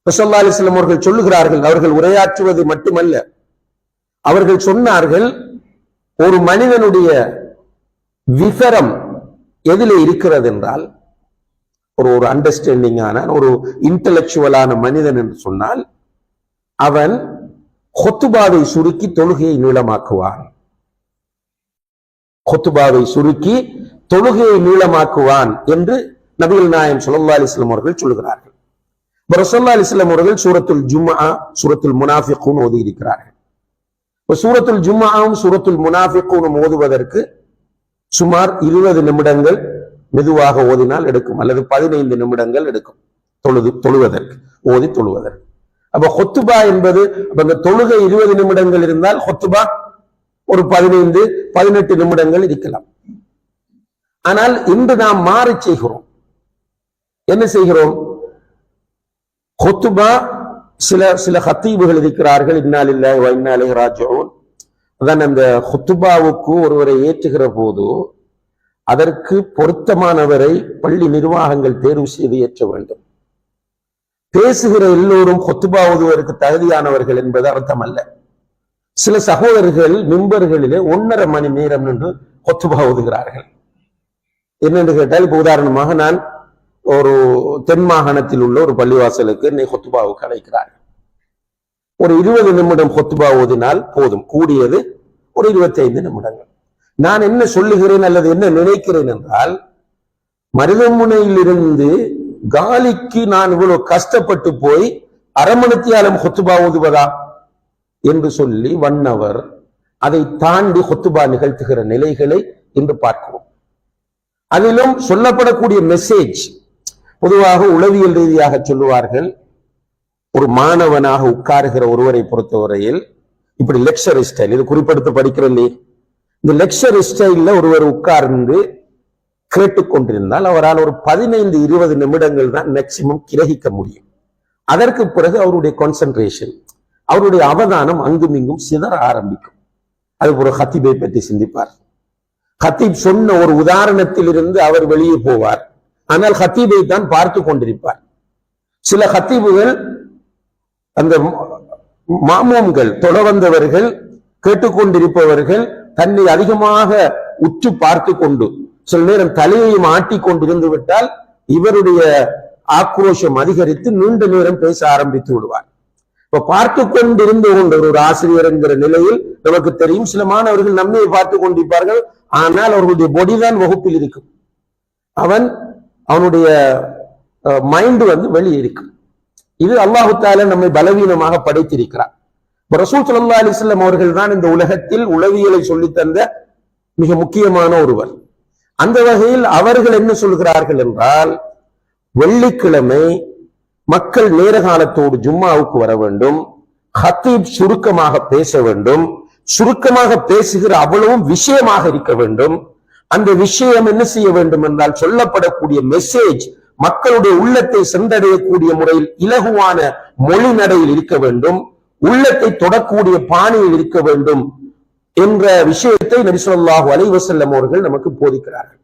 ரசூலுல்லாஹி அலைஹி வஸல்லம் அவர்கள் சொல்லுகிறார்கள், அவர்கள் உரையாற்றுவது மட்டுமல்ல, அவர்கள் சொன்னார்கள், ஒரு மனிதனுடைய விவரம் எதிலே இருக்கிறது என்றால், ஒரு அண்டர்ஸ்டாண்டிங்கான ஒரு இன்டலெக்சுவலான மனிதன் என்று சொன்னால், அவன் ஹுத்பாவை சுருக்கி தொழுகையை நீளமாக்குவான். ஹுத்பாவை சுருக்கி தொழுகையை நீளமாக்குவான் என்று நபிகள் நாயகம் ஸல்லல்லாஹு அலைஹி வஸல்லம் அவர்கள் சொல்கிறார்கள். ரசூலுல்லாஹி அலைஹி வஸல்லம் அவர்கள் சூரத்துல் ஜும்ஆ, சூரத்துல் முனாஃபிகூன் ஓதி இருக்கிறார்கள். சூரத்துல் ஜும்ஆவும் சூரத்துல் முனாஃபிகூன் ஓதுவதற்கு சுமார் 20 நிமிடங்கள் மெதுவாக ஓதினால் எடுக்கும், அல்லது 15 நிமிடங்கள் எடுக்கும் தொழுவதற்கு, ஓதி தொழுவதற்கு. அப்ப ஹுத்பா என்பது, அந்த தொழுகை 20 நிமிடங்கள் இருந்தால் ஹுத்பா ஒரு 15-18 நிமிடங்கள் இருக்கலாம். ஆனால் இன்று நாம் மாறி செய்கிறோம். என்ன செய்கிறோம்? ஹுத்பா சில ஹத்தீபுகள் இருக்கிறார்கள், இன்னா லில்லாஹி வ இன்னா இலைஹி ராஜிஊன். அதான் அந்த ஹுத்பாவுக்கு ஒருவரை ஏற்றுகிற போது அதற்கு பொருத்தமானவரை பள்ளி நிர்வாகங்கள் தேர்வு செய்து ஏற்ற வேண்டும். பேசுகிற எல்லோரும் ஹுத்பா ஓதுவதற்கு தகுதியானவர்கள் என்பது அர்த்தம் அல்ல. சில சகோதரர்கள் மிம்பர்களிலே 1.5 மணி நேரம் நின்று ஹுத்பா ஓதுகிறார்கள். என்னென்று கேட்டால், இப்ப உதாரணமாக நான் ஒரு தென் மாகாணத்தில் உள்ள ஒரு பள்ளிவாசலுக்கு என்னை ஹுத்பாவுக்கு அழைக்கிறார்கள். ஒரு 20 நிமிடம் ஹுத்பா ஓதினால் போதும், கூடியது ஒரு 25 நிமிடங்கள். நான் என்ன சொல்லுகிறேன் அல்லது என்ன நினைக்கிறேன் என்றால், மருதமுனையிலிருந்து காலிக்கு நான் இவ்வளவு கஷ்டப்பட்டு போய் அரமணித்தியாலம் ஹுத்பா ஓதுவதா என்று சொல்லி 1 hour அதை தாண்டி ஹுத்பா நிகழ்த்துகிற நிலைகளை இன்று பார்க்கிறோம். அதிலும் சொல்லப்படக்கூடிய மெசேஜ், பொதுவாக உளவியல் ரீதியாக சொல்லுவார்கள், ஒரு மாணவனாக உட்காருகிற ஒருவரை பொறுத்தவரையில் இப்படி லெக்சர் ஸ்டைல், இது குறிப்பிடுத்து படிக்கிறேன், இந்த லெக்சர் ஸ்டைல்ல ஒருவர் உட்கார்ந்து கேட்டுக்கொண்டிருந்தால் அவரால் ஒரு 15-20 நிமிடங்கள் தான் மேக்சிமம் கிரகிக்க முடியும். அதற்கு பிறகு அவருடைய கான்சென்ட்ரேஷன், அவருடைய அவதானம் அங்கும் இங்கும் சிதற ஆரம்பிக்கும். அது ஒரு ஹத்தீபை பற்றி சிந்திப்பார். ஹத்தீப் சொன்ன ஒரு உதாரணத்தில் இருந்து அவர் வெளியே போவார், ஆனால் ஹத்தீபை தான் பார்த்து கொண்டிருப்பார். சில ஹத்தீபுகள், அந்த மாமூம்கள், தொட வந்தவர்கள், கேட்டுக்கொண்டிருப்பவர்கள் தன்னை அதிகமாக உற்று பார்த்து கொண்டு சில நேரம் தலையையும் ஆட்டி கொண்டிருந்து விட்டால் இவருடைய ஆக்ரோஷம் அதிகரித்து நீண்ட நேரம் பேச ஆரம்பித்து விடுவார். இப்ப பார்த்து கொண்டிருந்து கொண்ட ஒரு ஆசிரியர் என்கிற நிலையில் நமக்கு தெரியும், சில மாணவர்கள் நம்மை பார்த்து கொண்டிருப்பார்கள், ஆனால் அவர்களுடைய பொடி தான் வகுப்பில் இருக்கும், அவனுடைய மைண்ட் வெளியே இருக்கும். இது அல்லாஹு தஆலா நம்மை பலவீனமாக படைத்திருக்கிறார். ரசூல் ஸல்லல்லாஹு அலைஹி வஸல்லம் அவர்கள் தான் இந்த உலகத்தில் உளவியலை சொல்லித் தந்த மிக முக்கியமான ஒருவர். அந்த வகையில் அவர்கள் என்ன சொல்கிறார்கள் என்றால், வெள்ளிக்கிழமை மக்கள் நேர காலத்தோடு ஜும்மாவுக்கு வர வேண்டும், ஹத்தீப் சுருக்கமாக பேச வேண்டும், சுருக்கமாக பேசுகிற அவ்வளவும் விஷயமாக இருக்க வேண்டும். அந்த விஷயம் என்ன செய்ய வேண்டும் என்றால், சொல்லப்படக்கூடிய மெசேஜ் மக்களுடைய உள்ளத்தை சென்றடையக்கூடிய முறையில் இலகுவான மொழி நடையில் இருக்க வேண்டும், உள்ளத்தை தொடக்கூடிய பாணியில் இருக்க வேண்டும் என்ற விஷயத்தை நபி ஸல்லல்லாஹு அலைஹி வஸல்லம் அவர்கள் நமக்கு போதிக்கிறார்கள்.